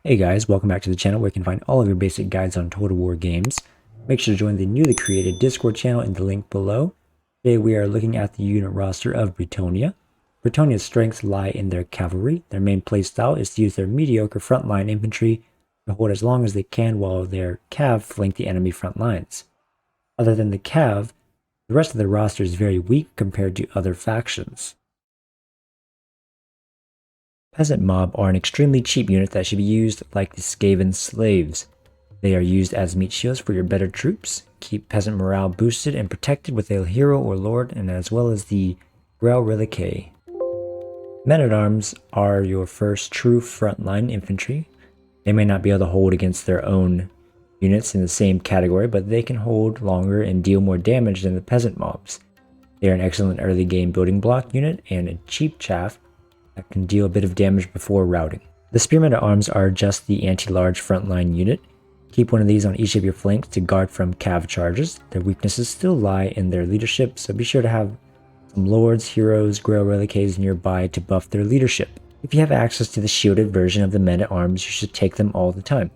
Hey guys, welcome back to the channel where you can find all of your basic guides on Total War games. Make sure to join the newly created Discord channel in the link below. Today we are looking at the unit roster of Bretonnia. Bretonnia's strengths lie in their cavalry. Their main playstyle is to use their mediocre frontline infantry to hold as long as they can while their cav flank the enemy front lines. Other than the cav, the rest of the roster is very weak compared to other factions. Peasant mob are an extremely cheap unit that should be used like the Skaven slaves. They are used as meat shields for your better troops, keep peasant morale boosted and protected with a hero or lord, and as well as the Grail Reliquae. Men-at-arms are your first true frontline infantry. They may not be able to hold against their own units in the same category, but they can hold longer and deal more damage than the peasant mobs. They are an excellent early game building block unit and a cheap chaff that can deal a bit of damage before routing. The spearmen at arms are just the anti-large frontline unit. Keep one of these on each of your flanks to guard from cav charges. Their weaknesses still lie in their leadership, so be sure to have some lords, heroes, grail reliques nearby to buff their leadership. If you have access to the shielded version of the men at arms, you should take them all the time.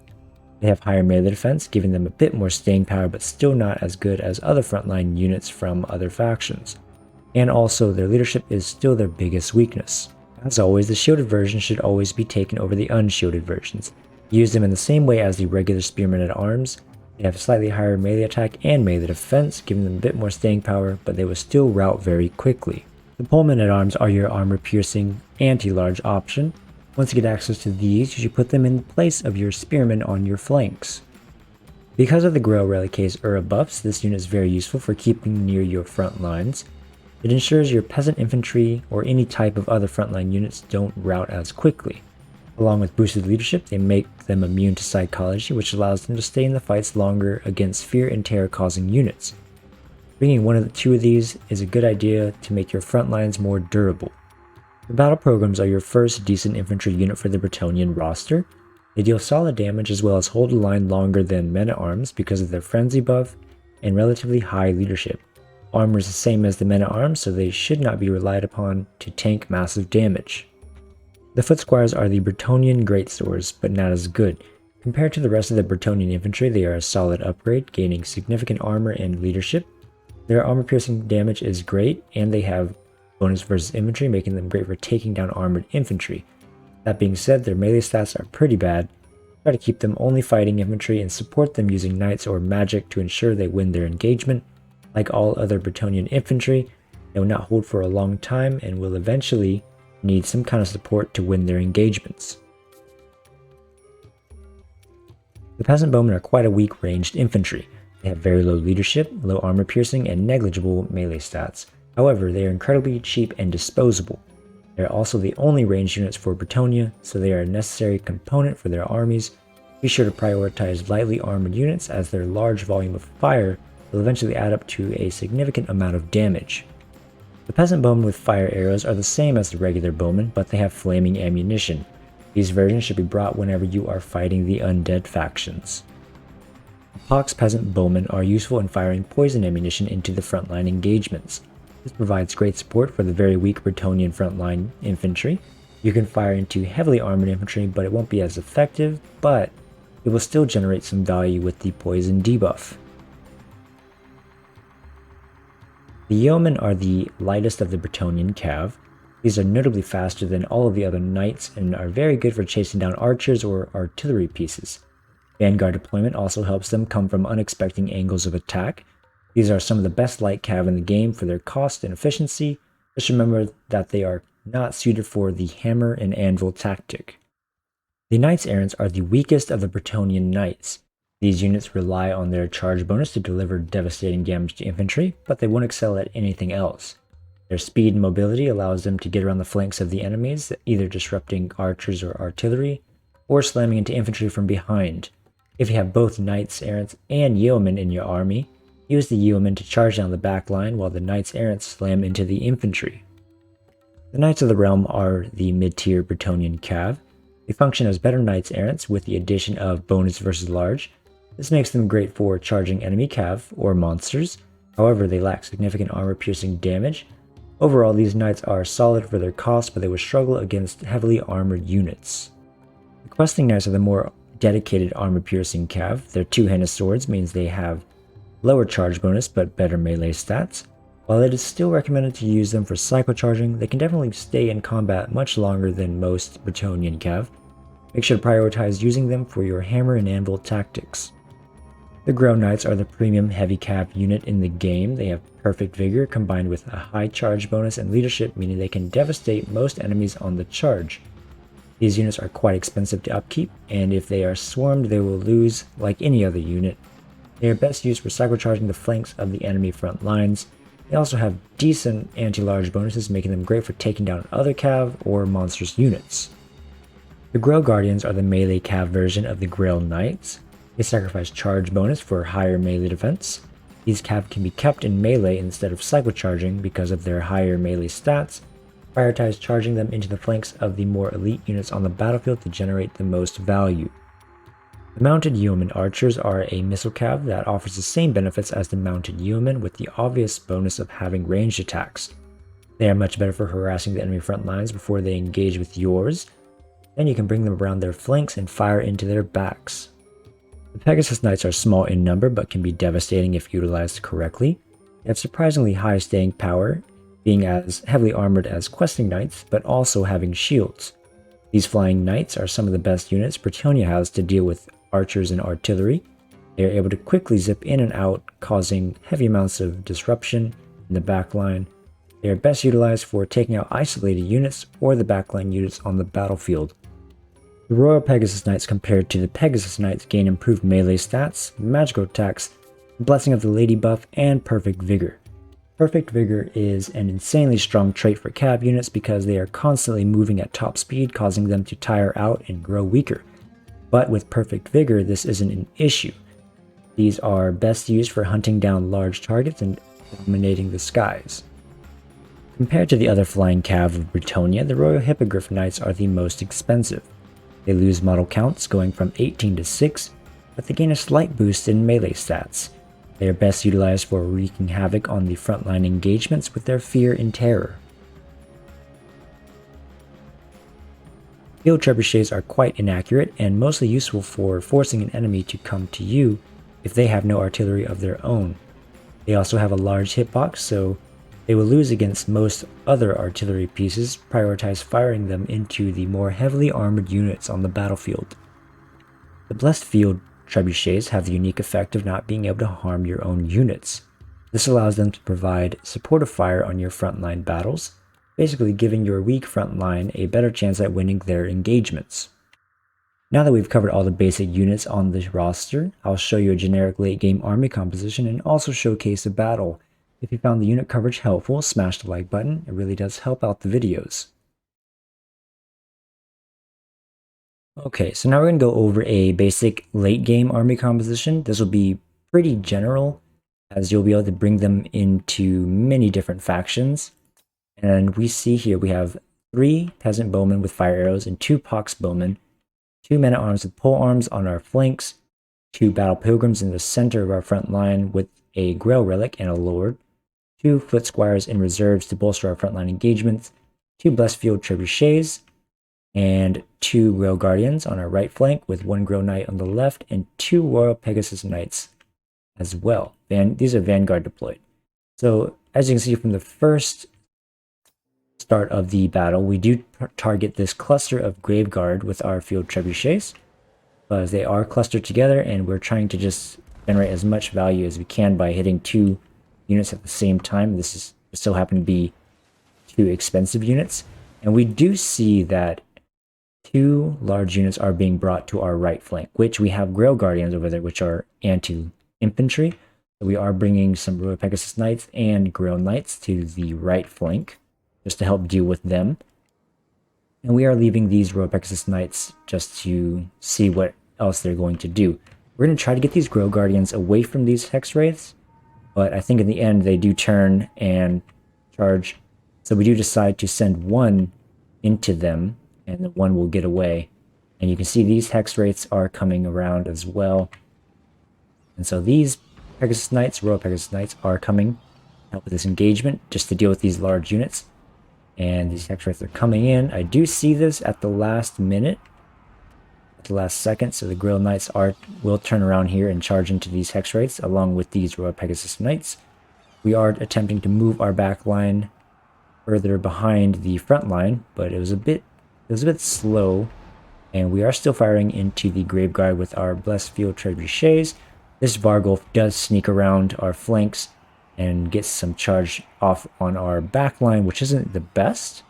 They have higher melee defense, giving them a bit more staying power, but still not as good as other frontline units from other factions. And also, their leadership is still their biggest weakness. As always, the shielded version should always be taken over the unshielded versions. Use them in the same way as the regular spearmen at arms. They have slightly higher melee attack and melee defense, giving them a bit more staying power, but they will still rout very quickly. The polemen at arms are your armor-piercing, anti-large option. Once you get access to these, you should put them in place of your spearmen on your flanks. Because of the Grail Reliquae's buffs, this unit is very useful for keeping near your front lines. It ensures your peasant infantry or any type of other frontline units don't rout as quickly. Along with boosted leadership, they make them immune to psychology, which allows them to stay in the fights longer against fear and terror causing units. Bringing one of the two of these is a good idea to make your front lines more durable. The battle programs are your first decent infantry unit for the Bretonnian roster. They deal solid damage as well as hold the line longer than men at arms because of their frenzy buff and relatively high leadership. Armor is the same as the men at arms, so they should not be relied upon to tank massive damage. The foot squires are the Bretonnian greatswords, but not as good. Compared to the rest of the Bretonnian infantry, they are a solid upgrade, gaining significant armor and leadership. Their armor-piercing damage is great, and they have bonus versus infantry, making them great for taking down armored infantry. That being said, their melee stats are pretty bad. Try to keep them only fighting infantry and support them using knights or magic to ensure they win their engagement. Like all other Bretonnian infantry, they will not hold for a long time and will eventually need some kind of support to win their engagements. The peasant bowmen are quite a weak ranged infantry. They have very low leadership, low armor piercing, and negligible melee stats. However, they are incredibly cheap and disposable. They are also the only ranged units for Bretonnia, so they are a necessary component for their armies. Be sure to prioritize lightly armored units as their large volume of fire will eventually add up to a significant amount of damage. The peasant bowmen with fire arrows are the same as the regular bowmen, but they have flaming ammunition. These versions should be brought whenever you are fighting the undead factions. The pox peasant bowmen are useful in firing poison ammunition into the frontline engagements. This provides great support for the very weak Bretonnian frontline infantry. You can fire into heavily armored infantry, but it won't be as effective, but it will still generate some value with the poison debuff. The yeomen are the lightest of the Bretonnian cav. These are notably faster than all of the other knights and are very good for chasing down archers or artillery pieces. Vanguard deployment also helps them come from unexpected angles of attack. These are some of the best light cav in the game for their cost and efficiency. Just remember that they are not suited for the hammer and anvil tactic. The knights errants are the weakest of the Bretonnian knights. These units rely on their charge bonus to deliver devastating damage to infantry, but they won't excel at anything else. Their speed and mobility allows them to get around the flanks of the enemies, either disrupting archers or artillery, or slamming into infantry from behind. If you have both knights errants and yeomen in your army, use the yeomen to charge down the back line while the knights errants slam into the infantry. The Knights of the Realm are the mid-tier Bretonnian cav. They function as better knights errants with the addition of bonus versus large. This makes them great for charging enemy cav or monsters. However, they lack significant armor-piercing damage. Overall, these knights are solid for their cost, but they will struggle against heavily armored units. The questing knights are the more dedicated armor-piercing cav. Their two-handed swords means they have lower charge bonus but better melee stats. While it is still recommended to use them for cycle charging, they can definitely stay in combat much longer than most Bretonnian cav. Make sure to prioritize using them for your hammer and anvil tactics. The Grell Knights are the premium heavy cav unit in the game. They have perfect vigor combined with a high charge bonus and leadership, meaning they can devastate most enemies on the charge. These units are quite expensive to upkeep, and if they are swarmed they will lose like any other unit. They are best used for cycle charging the flanks of the enemy front lines. They also have decent anti-large bonuses, making them great for taking down other cav or monstrous units. The Grell Guardians are the melee cav version of the Grell Knights. They sacrifice charge bonus for higher melee defense. These cav can be kept in melee instead of cycle charging because of their higher melee stats. Prioritize charging them into the flanks of the more elite units on the battlefield to generate the most value. The Mounted Yeoman Archers are a missile cav that offers the same benefits as the Mounted Yeoman with the obvious bonus of having ranged attacks. They are much better for harassing the enemy front lines before they engage with yours. Then you can bring them around their flanks and fire into their backs. The Pegasus Knights are small in number but can be devastating if utilized correctly. They have surprisingly high staying power, being as heavily armored as questing knights, but also having shields. These flying knights are some of the best units Bretonnia has to deal with archers and artillery. They are able to quickly zip in and out, causing heavy amounts of disruption in the backline. They are best utilized for taking out isolated units or the backline units on the battlefield. The Royal Pegasus Knights compared to the Pegasus Knights gain improved melee stats, magical attacks, Blessing of the Lady buff, and Perfect Vigor. Perfect Vigor is an insanely strong trait for cav units because they are constantly moving at top speed, causing them to tire out and grow weaker. But with Perfect Vigor, this isn't an issue. These are best used for hunting down large targets and dominating the skies. Compared to the other flying cav of Bretonnia, the Royal Hippogriff Knights are the most expensive. They lose model counts going from 18 to 6, but they gain a slight boost in melee stats. They are best utilized for wreaking havoc on the frontline engagements with their fear and terror. Field trebuchets are quite inaccurate and mostly useful for forcing an enemy to come to you if they have no artillery of their own. They also have a large hitbox, so they will lose against most other artillery pieces. Prioritize firing them into the more heavily armored units on the battlefield. The Blessed Field trebuchets have the unique effect of not being able to harm your own units. This allows them to provide supportive fire on your frontline battles, basically giving your weak frontline a better chance at winning their engagements. Now that we've covered all the basic units on the roster, I'll show you a generic late game army composition and also showcase a battle. If you found the unit coverage helpful, smash the like button, it really does help out the videos. Okay, so now we're going to go over a basic late game army composition. This will be pretty general, as you'll be able to bring them into many different factions. And we see here we have 3 peasant bowmen with fire arrows and 2 pox bowmen, 2 men-at-arms with pole arms on our flanks, 2 battle pilgrims in the center of our front line with a Grell relic and a lord, 2 foot squires in reserves to bolster our frontline engagements, 2 blessed field trebuchets, and 2 Grell Guardians on our right flank with 1 Grell Knight on the left and 2 Royal Pegasus Knights as well. These are Vanguard deployed. So as you can see from the first start of the battle, we do target this cluster of Graveguard with our field trebuchets, because they are clustered together and we're trying to just generate as much value as we can by hitting 2 units at the same time. This is still happen to be 2 expensive units, and we do see that 2 large units are being brought to our right flank, which we have Grell Guardians over there, which are anti-infantry. So we are bringing some Royal Pegasus Knights and Grell Knights to the right flank, just to help deal with them. And we are leaving these Royal Pegasus Knights just to see what else they're going to do. We're going to try to get these Grell Guardians away from these Hex Wraiths, but I think in the end they do turn and charge. So we do decide to send 1 into them, and the 1 will get away. And you can see these Hex Wraiths are coming around as well. And so these Pegasus Knights, Royal Pegasus Knights, are coming out with this engagement just to deal with these large units. And these Hex Wraiths are coming in. I do see this at the last minute. at the last second, so the Grail Knights will turn around here and charge into these Hex Wraiths along with these Royal Pegasus Knights. We are attempting to move our back line further behind the front line, but it was a bit slow, and we are still firing into the Graveguard with our Blessed Field Trebuchets. This Vargulf does sneak around our flanks and get some charge off on our back line, which isn't the best,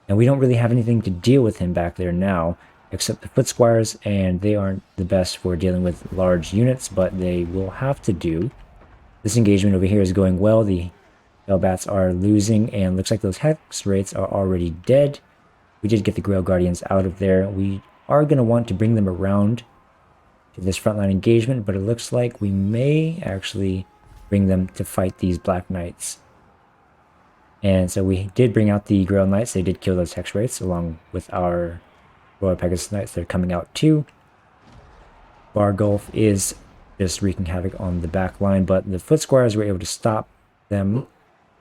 and we don't really have anything to deal with him back there now, except the Foot Squires, and they aren't the best for dealing with large units, but they will have to do. This engagement over here is going well. The Hellbats are losing, and looks like those Hex Wraiths are already dead. We did get the Grail Guardians out of there. We are going to want to bring them around to this frontline engagement, but it looks like we may actually bring them to fight these Black Knights. And so we did bring out the Grail Knights. They did kill those Hex Wraiths along with our Royal Pegasus Knights. They're coming out too. Vargulf is just wreaking havoc on the back line, but the Foot Squires were able to stop them.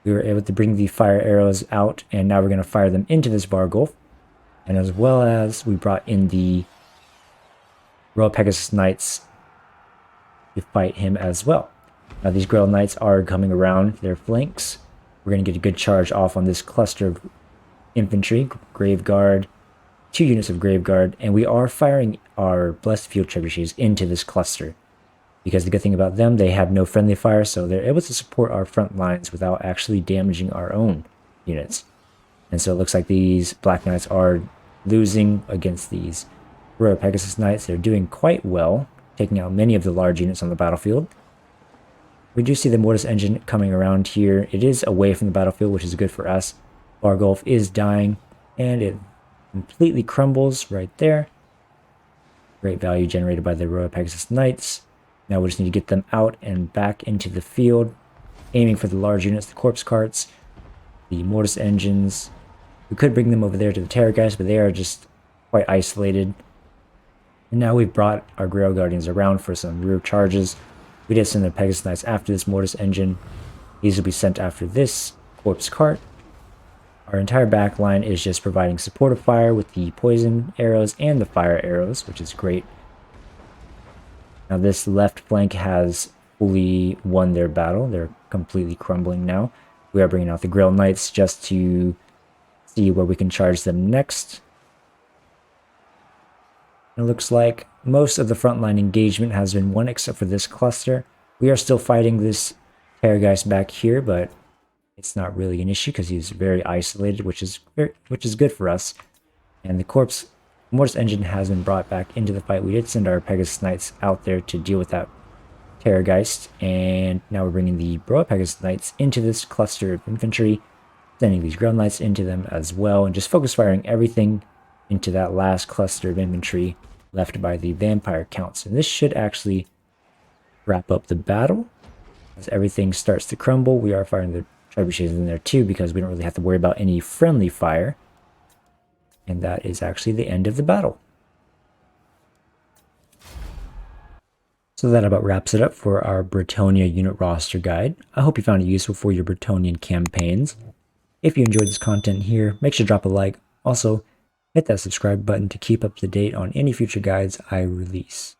We were able to bring the fire arrows out, and now we're going to fire them into this Vargulf. And as well as we brought in the Royal Pegasus Knights to fight him as well. Now these Grail Knights are coming around their flanks. We're going to get a good charge off on this cluster of infantry, Graveguard, 2 units of Graveguard, and we are firing our Blessed Field Trebuchets into this cluster. Because the good thing about them, they have no friendly fire, so they're able to support our front lines without actually damaging our own units. And so it looks like these Black Knights are losing against these Royal Pegasus Knights. They're doing quite well, taking out many of the large units on the battlefield. We do see the Mortis Engine coming around here. It is away from the battlefield, which is good for us. Vargulf is dying, and it completely crumbles right there. Great value generated by the Royal Pegasus Knights. Now we just need to get them out and back into the field, aiming for the large units, the Corpse Carts, the Mortis Engines. We could bring them over there to the Terrorgeist, but they are just quite isolated. And now we've brought our Grail Guardians around for some rear charges. We did send the Pegasus Knights after this Mortis Engine. These will be sent after this Corpse Cart. Our entire back line is just providing supportive fire with the poison arrows and the fire arrows, which is great. Now this left flank has fully won their battle. They're completely crumbling now. We are bringing out the Grail Knights just to see where we can charge them next. It looks like most of the frontline engagement has been won except for this cluster. We are still fighting this Terrorgeist back here, but it's not really an issue because he's very isolated, which is good for us. And the Mortis Engine has been brought back into the fight. We did send our Pegasus Knights out there to deal with that Terrorgeist, and now we're bringing the Royal Pegasus Knights into this cluster of infantry, sending these Grail Knights into them as well, and just focus firing everything into that last cluster of infantry left by the Vampire Counts. And this should actually wrap up the battle. As everything starts to crumble, we are firing the trebuchets in there too, because we don't really have to worry about any friendly fire. And that is actually the end of the battle. So that about wraps it up for our Bretonnia unit roster guide. I hope you found it useful for your Bretonnian campaigns. If you enjoyed this content here, make sure to drop a like. Also, hit that subscribe button to keep up to date on any future guides I release.